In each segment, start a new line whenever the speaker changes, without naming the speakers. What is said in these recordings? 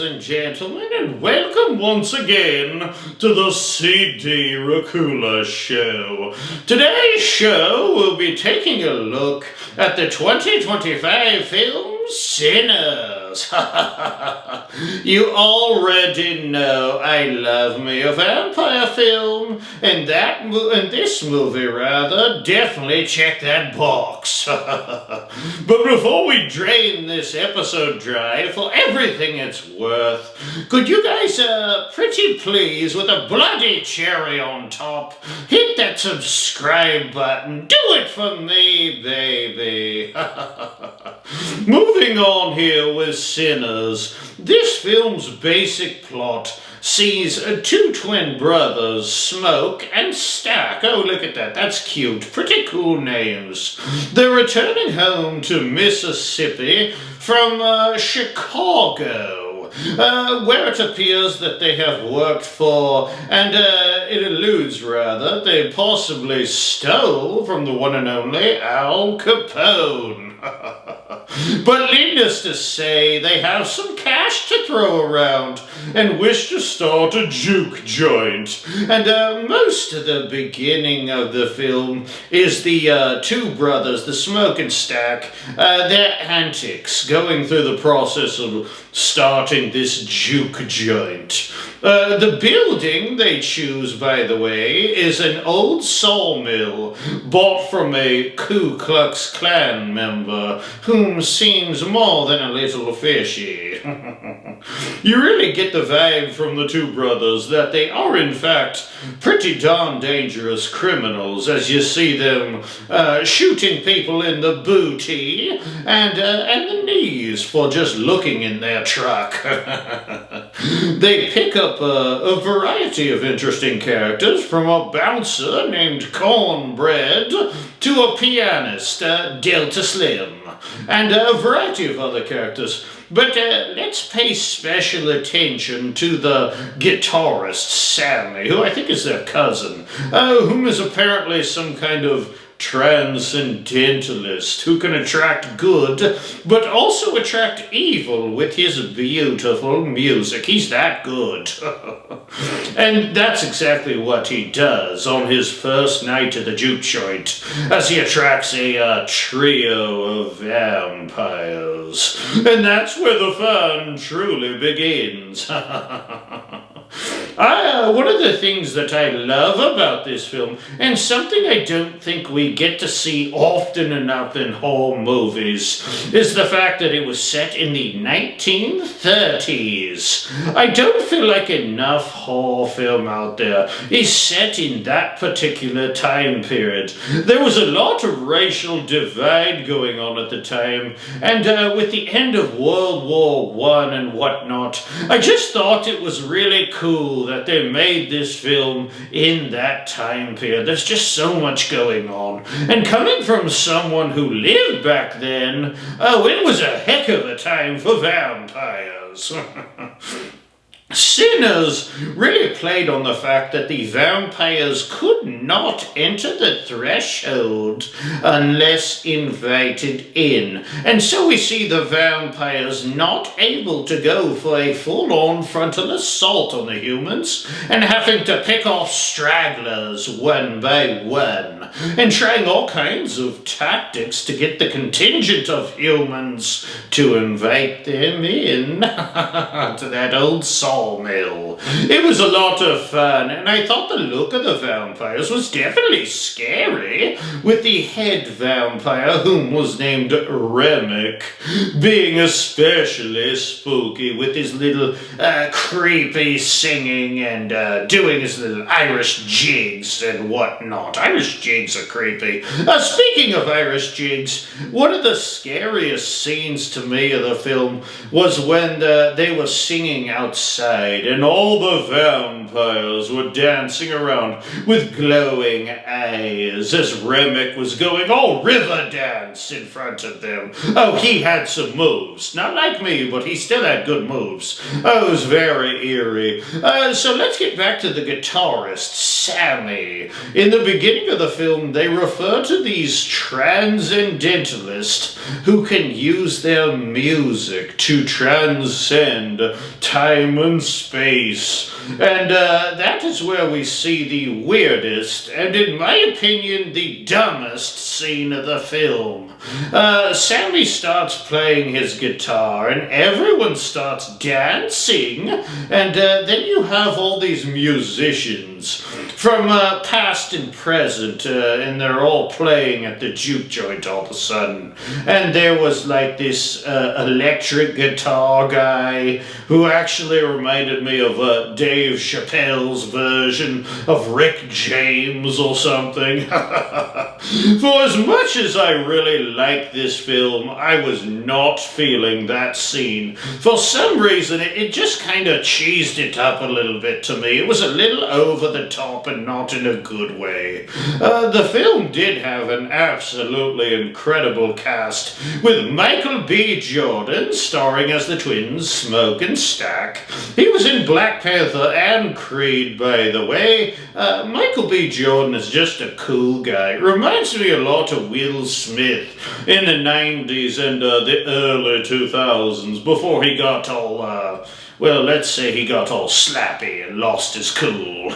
and gentlemen, and welcome once again to the CD Racoola Show. Today's show will be taking a look at the 2025 film Sinners. You already know I love me a vampire film, and this movie definitely check that box. But before we drain this episode dry for everything it's worth, could you guys pretty please, with a bloody cherry on top, hit that subscribe button? Do it for me, baby. Moving on here with Sinners. This film's basic plot sees two twin brothers, Smoke and Stack. Oh, look at that. That's cute. Pretty cool names. They're returning home to Mississippi from Chicago, where it appears that they have worked for, and it alludes, rather, they possibly stole from the one and only Al Capone. But needless to say, they have some cash to throw around and wish to start a juke joint. And most of the beginning of the film is the two brothers, the Smoke and Stack, their antics, going through the process of starting this juke joint. The building they choose, by the way, is an old sawmill bought from a Ku Klux Klan member whom seems more than a little fishy. You really get the vibe from the two brothers that they are in fact pretty darn dangerous criminals, as you see them shooting people in the booty and the knees for just looking in their truck. They pick up a variety of interesting characters, from a bouncer named Cornbread to a pianist, Delta Slim, and a variety of other characters. But let's pay special attention to the guitarist, Sammy, who I think is their cousin, whom is apparently some kind of transcendentalist who can attract good, but also attract evil with his beautiful music. He's that good. And that's exactly what he does on his first night at the juke joint, as he attracts a trio of vampires. And that's where the fun truly begins. One of the things that I love about this film, and something I don't think we get to see often enough in horror movies, is the fact that it was set in the 1930s. I don't feel like enough horror film out there is set in that particular time period. There was a lot of racial divide going on at the time, and with the end of World War I and whatnot, I just thought it was really cool that they made this film in that time period. There's just so much going on. And coming from someone who lived back then, oh, it was a heck of a time for vampires. Sinners really played on the fact that the vampires could not enter the threshold unless invited in. And so we see the vampires not able to go for a full-on frontal assault on the humans and having to pick off stragglers one by one and trying all kinds of tactics to get the contingent of humans to invite them in to that old sawmill. It was a lot of fun, and I thought the look of the vampires was definitely scary, with the head vampire, whom was named Remick, being especially spooky with his little creepy singing and doing his little Irish jigs and whatnot. Irish jigs are creepy. Speaking of Irish jigs, one of the scariest scenes to me of the film was when they were singing outside, and all the vampires were dancing around with glowing eyes as Remick was going all river dance in front of them. Oh, he had some moves. Not like me, but he still had good moves. Oh, it was very eerie. So let's get back to the guitarist, Sammy. In the beginning of the film, they refer to these transcendentalists who can use their music to transcend time and space. And that is where we see the weirdest, and in my opinion, the dumbest scene of the film. Sammy starts playing his guitar, and everyone starts dancing, and then you have all these musicians from past and present, and they're all playing at the juke joint all of a sudden. And there was like this electric guitar guy who actually reminded me of Dave Chappelle's version of Rick James or something. For as much as I really like this film, I was not feeling that scene. For some reason, it just kind of cheesed it up a little bit to me. It was a little over the top and not in a good way. The film did have an absolutely incredible cast, with Michael B. Jordan starring as the twins Smoke and Stack. He was in Black Panther and Creed, by the way. Michael B. Jordan is just a cool guy. Reminds me a lot of Will Smith in the 90s and the early 2000s, before he got all, well, let's say he got all slappy and lost his cool.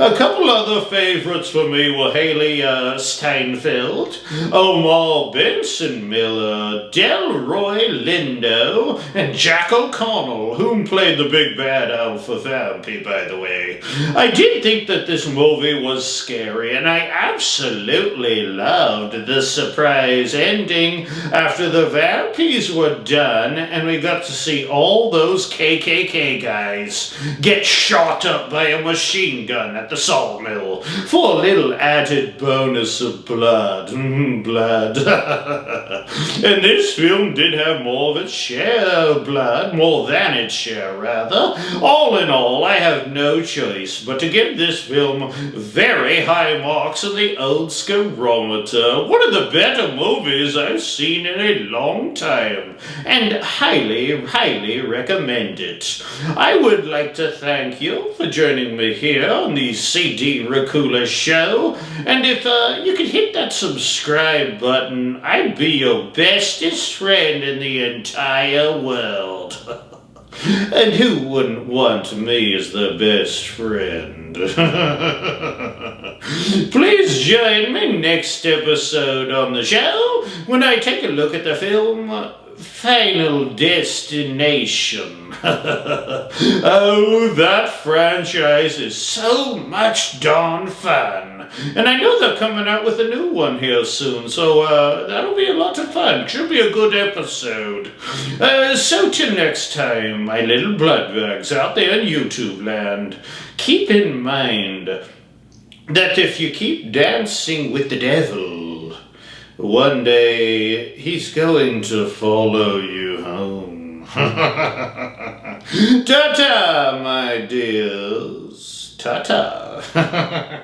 A couple other favorites for me were Haley Steinfeld, Omar Benson Miller, Delroy Lindo, and Jack O'Connell, whom played the big bad Alpha Vampy, by the way. I did think that this movie was scary, and I absolutely loved the surprise ending after the Vampies were done, and we got to see all those KKK guys get shot up by a machine gun at the sawmill for a little added bonus of blood. Blood. And this film did have more of its share of blood, more than its share, rather. All in all, I have no choice but to give this film very high marks on the old Scarometer. One of the better movies I've seen in a long time, and highly, highly recommend it. I would like to thank you for joining me here on the CD Racoola show, and if you could hit that subscribe button, I'd be your bestest friend in the entire world. And who wouldn't want me as their best friend? Please join me next episode on the show when I take a look at the film Final Destination. Oh, that franchise is so much darn fun. And I know they're coming out with a new one here soon, so that'll be a lot of fun. Should be a good episode. So till next time, my little bloodbags out there in YouTube land, keep in mind that if you keep dancing with the devil, one day he's going to follow you home. Ta-ta, my dears. Ta-ta.